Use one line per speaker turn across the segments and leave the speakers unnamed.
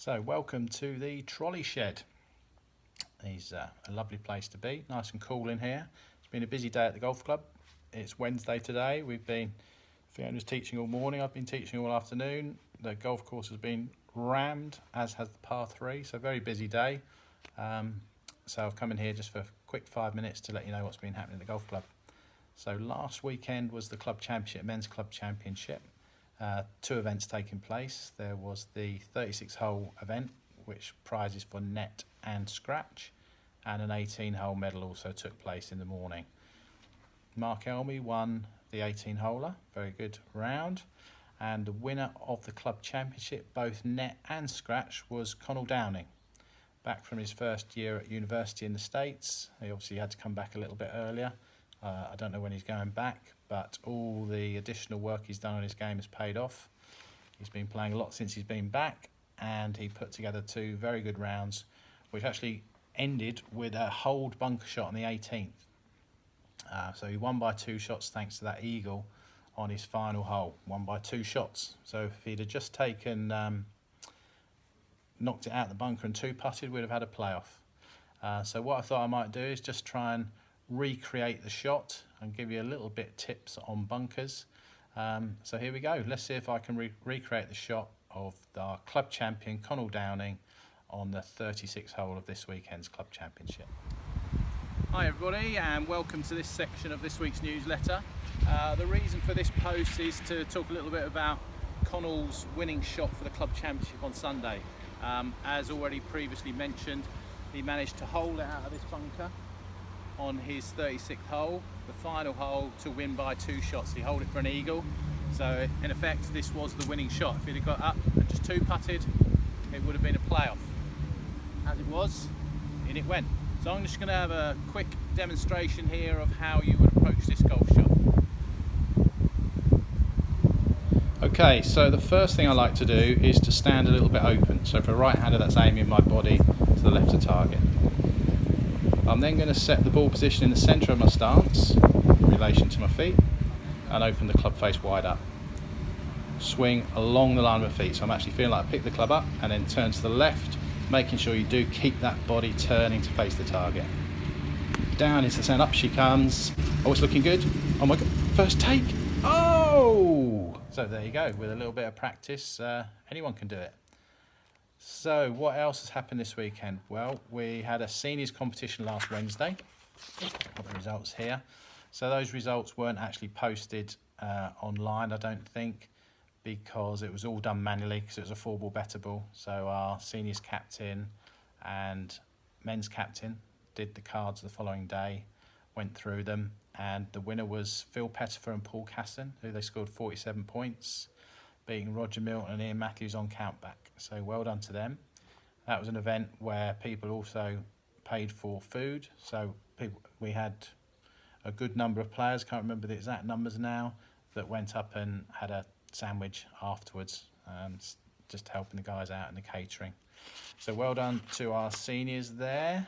So welcome to the trolley shed. It's a lovely place to be, nice and cool in here. It's been a busy day at the golf club. It's Wednesday today. Fiona's teaching all morning, I've been teaching all afternoon. The golf course has been rammed, as has the par 3, so very busy day. So I've come in here just for a quick 5 minutes to let you know what's been happening at the golf club. So last weekend was the club championship, men's club championship. 2 events taking place. There was the 36-hole event, which prizes for net and scratch, and an 18-hole medal also took place in the morning. Mark Elmy won the 18-holer, very good round, and the winner of the club championship, both net and scratch, was Connell Downing. Back from his first year at university in the States. He obviously had to come back a little bit earlier. I don't know when he's going back, but all the additional work he's done on his game has paid off. He's been playing a lot since he's been back, and he put together 2 very good rounds, which actually ended with a hold bunker shot on the 18th. So he won by 2 shots thanks to that eagle on his final hole, won by 2 shots. So if he'd have just taken, knocked it out the bunker and 2-putted, we'd have had a playoff. So what I thought I might do is just try and recreate the shot and give you a little bit tips on bunkers. So here we go. Let's see if I can recreate the shot of our club champion Connell Downing on the 36th hole of this weekend's club championship. Hi everybody, and welcome to this section of this week's newsletter. The reason for this post is to talk a little bit about Connell's winning shot for the club championship on Sunday. As already previously mentioned, he managed to hole it out of this bunker on his 36th hole, the final hole, to win by 2 shots. He holed it for an eagle, so in effect this was the winning shot. If he'd have got up and just 2-putted, it would have been a playoff. As it was, in it went. So I'm just going to have a quick demonstration here of how you would approach this golf shot. Okay, so the first thing I like to do is to stand a little bit open. So for a right-hander, that's aiming my body to the left of target. I'm then going to set the ball position in the centre of my stance in relation to my feet and open the club face wide up. Swing along the line of my feet, so I'm actually feeling like I pick the club up and then turn to the left, making sure you do keep that body turning to face the target. Down into the centre, up she comes. Oh, it's looking good. Oh my God, first take. Oh! So there you go, with a little bit of practice, anyone can do it. So what else has happened this weekend? Well, we had a seniors competition last Wednesday. Got the results here. So those results weren't actually posted online, I don't think, because it was all done manually because it was a 4-ball better ball. So our seniors captain and men's captain did the cards the following day, went through them, and the winner was Phil Pettifer and Paul Casson, who they scored 47 points, beating Roger Milton and Ian Matthews on countback. So well done to them. That was an event where people also paid for food. So we had a good number of players, can't remember the exact numbers now, that went up and had a sandwich afterwards, just helping the guys out in the catering. So well done to our seniors there.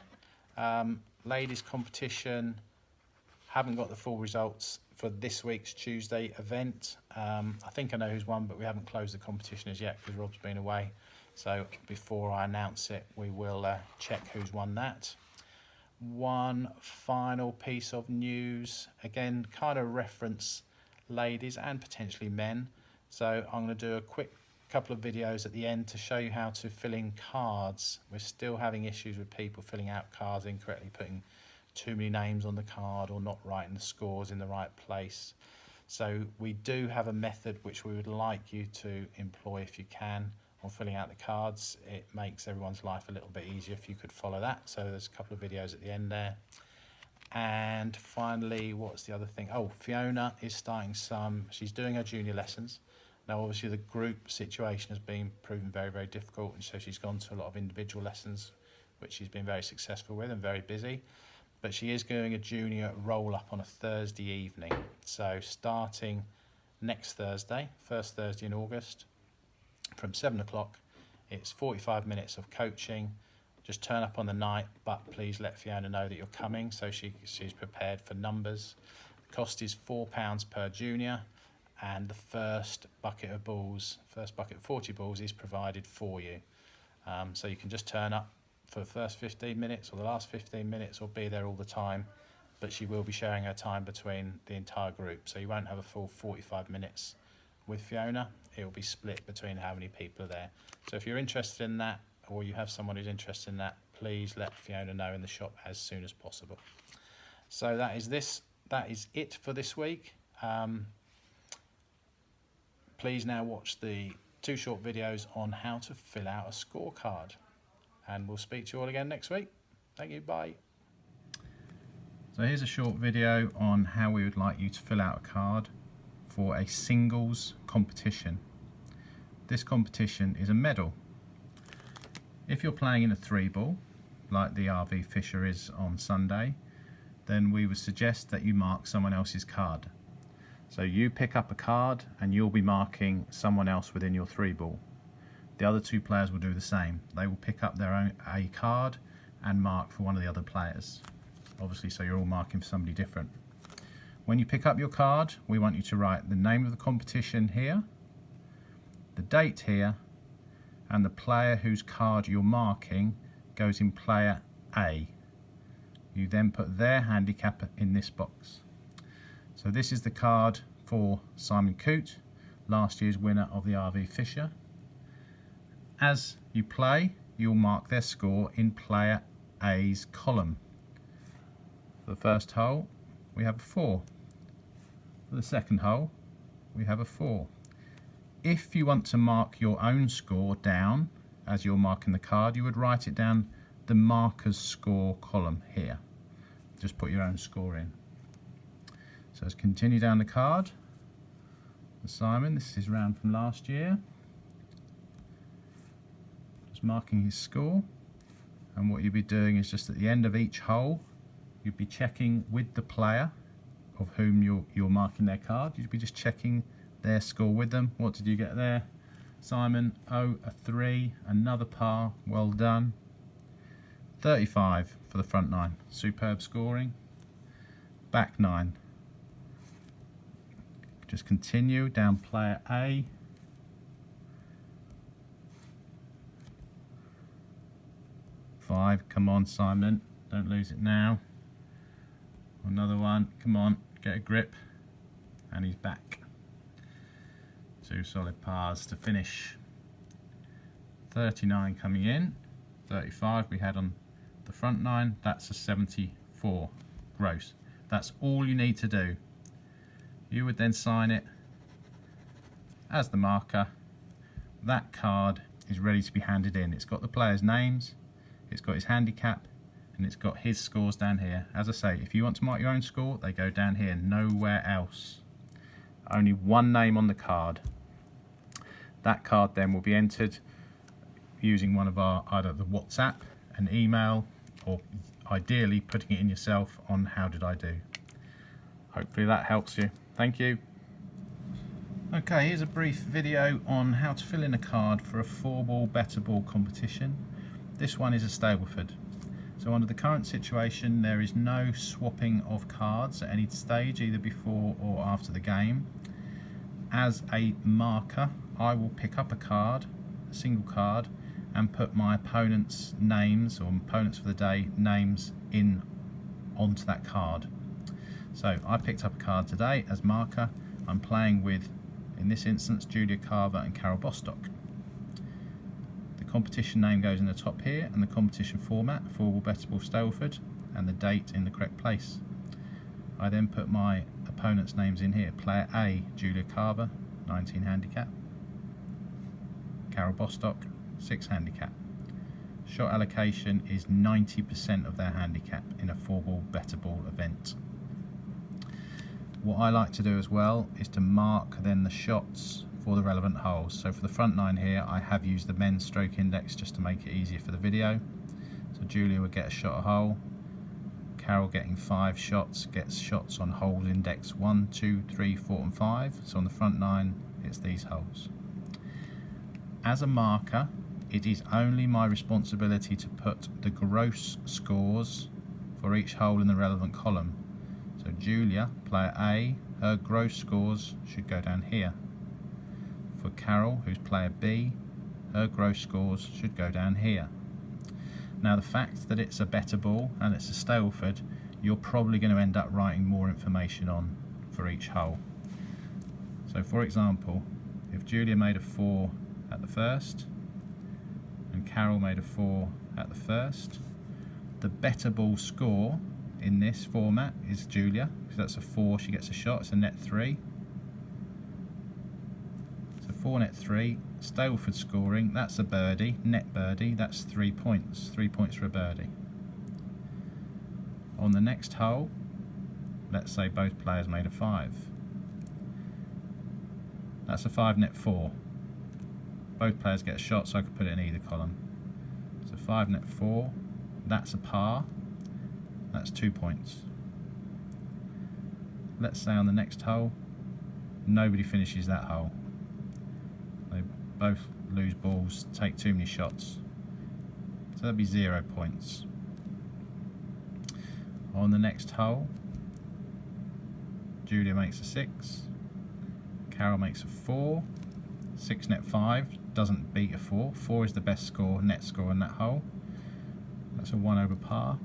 Ladies competition, haven't got the full results for this week's Tuesday event. I think I know who's won, but we haven't closed the competition as yet because Rob's been away. So before I announce it, we will check who's won that. One final piece of news, again, kind of reference ladies and potentially men. So I'm going to do a quick couple of videos at the end to show you how to fill in cards. We're still having issues with people filling out cards incorrectly, putting too many names on the card or not writing the scores in the right place. So we do have a method which we would like you to employ if you can on filling out the cards. It makes everyone's life a little bit easier if you could follow that. So there's a couple of videos at the end there. And finally, what's the other thing? Oh, Fiona is starting she's doing her junior lessons. Now obviously the group situation has been proven very, very difficult, and so she's gone to a lot of individual lessons, which she's been very successful with and very busy. But she is doing a junior roll-up on a Thursday evening. So starting next Thursday, first Thursday in August, from 7 o'clock, it's 45 minutes of coaching. Just turn up on the night, but please let Fiona know that you're coming so she's prepared for numbers. The cost is £4 per junior, and the first bucket of 40 balls is provided for you. So you can just turn up for the first 15 minutes or the last 15 minutes or be there all the time, but she will be sharing her time between the entire group. So you won't have a full 45 minutes with Fiona. It will be split between how many people are there. So if you're interested in that, or you have someone who's interested in that, please let Fiona know in the shop as soon as possible. So that is it for this week. Please now watch the 2 short videos on how to fill out a scorecard, and we'll speak to you all again next week. Thank you, bye. So here's a short video on how we would like you to fill out a card for a singles competition. This competition is a medal. If you're playing in a 3-ball, like the RV Fisher is on Sunday, then we would suggest that you mark someone else's card. So you pick up a card and you'll be marking someone else within your 3-ball. The other 2 players will do the same. They will pick up their own card and mark for one of the other players. Obviously, so you're all marking for somebody different. When you pick up your card, we want you to write the name of the competition here, the date here, and the player whose card you're marking goes in player A. You then put their handicap in this box. So this is the card for Simon Coote, last year's winner of the RV Fisher. As you play, you'll mark their score in player A's column. For the first hole, we have a 4. For the second hole, we have a 4. If you want to mark your own score down as you're marking the card, you would write it down the marker's score column here. Just put your own score in. So let's continue down the card. For Simon, this is round from last year. Just marking his score. And what you'll be doing is just at the end of each hole, you'll be checking with the player of whom you're marking their card. You'll be just checking their score with them. What did you get there? Simon, a 3, another par, well done. 35 for the front 9, superb scoring. Back 9. Just continue down player A. Five, come on Simon, don't lose it now. Another one, come on, get a grip. And he's back. 2 solid pars to finish. 39 coming in, 35 we had on the front 9, that's a 74 gross. That's all you need to do. You would then sign it as the marker. That card is ready to be handed in. It's got the players' names, it's got his handicap, and it's got his scores down here. As I say, if you want to mark your own score, they go down here, nowhere else. Only one name on the card. That card then will be entered using one of our, either the WhatsApp, an email, or ideally putting it in yourself on How Did I Do. Hopefully that helps you. Thank you. Okay, here's a brief video on how to fill in a card for a 4-ball better ball competition. This one is a Stableford. So under the current situation, there is no swapping of cards at any stage, either before or after the game. As a marker, I will pick up a card, a single card, and put my opponent's names, or opponents for the day names, in onto that card. So I picked up a card today as marker. I'm playing with, in this instance, Julia Carver and Carol Bostock. The competition name goes in the top here, and the competition format, 4-ball better ball Stableford, and the date in the correct place. I then put my opponent's names in here. Player A, Julia Carver, 19 handicap. Carol Bostock, 6 handicap. Shot allocation is 90% of their handicap in a 4-ball better ball event. What I like to do as well is to mark then the shots for the relevant holes. So for the front 9 here, I have used the men's stroke index just to make it easier for the video. So Julia will get a shot a hole. Carol, getting 5 shots, gets shots on holes index 1, 2, 3, 4 and 5. So on the front 9, it's these holes. As a marker, it is only my responsibility to put the gross scores for each hole in the relevant column. So Julia, player A, her gross scores should go down here. For Carol, who's player B, her gross scores should go down here. Now the fact that it's a better ball and it's a Stableford, you're probably going to end up writing more information on for each hole. So for example, if Julia made a 4 at the first and Carol made a 4 at the first, the better ball score in this format is Julia, because that's a 4, she gets a shot, it's a net 3. So 4 net 3, Stableford scoring, that's a birdie, net birdie, that's 3 points, 3 points for a birdie. On the next hole, let's say both players made a 5. That's a 5 net 4. Both players get a shot, so I could put it in either column. So 5 net 4, that's a par, that's 2 points. Let's say on the next hole, nobody finishes that hole. They both lose balls, take too many shots. So that'd be 0 points. On the next hole, Julia makes a 6, Carol makes a 4, 6 net 5 doesn't beat a 4. 4 is the best score, net score in that hole. That's a 1 over par.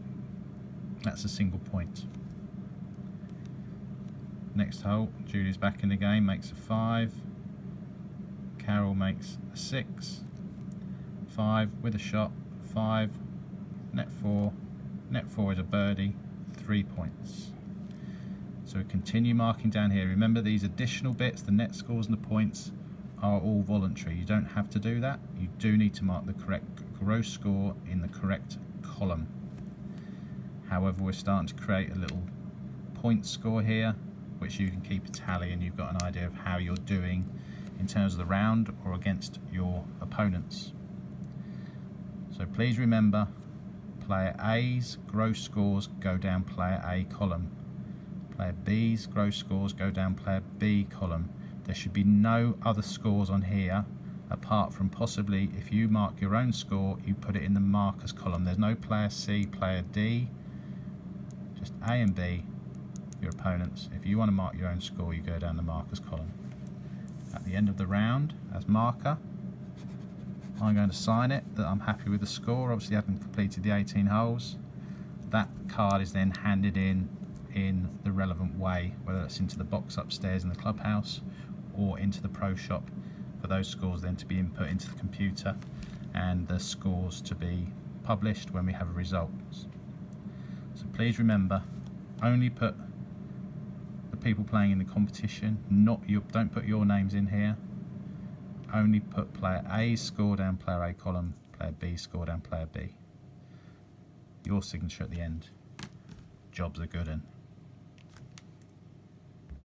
That's a single point. Next hole, Julia's back in the game, makes a 5. Carol makes a 6. 5 with a shot, 5, net 4. Net 4 is a birdie, 3 points. So we continue marking down here. Remember, these additional bits, the net scores and the points, are all voluntary. You don't have to do that. You do need to mark the correct gross score in the correct column. However, we're starting to create a little point score here, which you can keep a tally, and you've got an idea of how you're doing in terms of the round or against your opponents. So please remember, player A's gross scores go down player A column. Player B's gross scores go down player B column. There should be no other scores on here apart from possibly if you mark your own score, you put it in the markers column. There's no player C, player D, just A and B, your opponents. If you want to mark your own score, you go down the markers column. At the end of the round, as marker, I'm going to sign it that I'm happy with the score. Obviously, I haven't completed the 18 holes. That card is then handed in the relevant way, whether it's into the box upstairs in the clubhouse or into the pro shop, for those scores then to be input into the computer and the scores to be published when we have results. So please remember, only put the people playing in the competition, don't put your names in here. Only put player A's score down player A column, player B's score down player B. Your signature at the end. Job's a good one.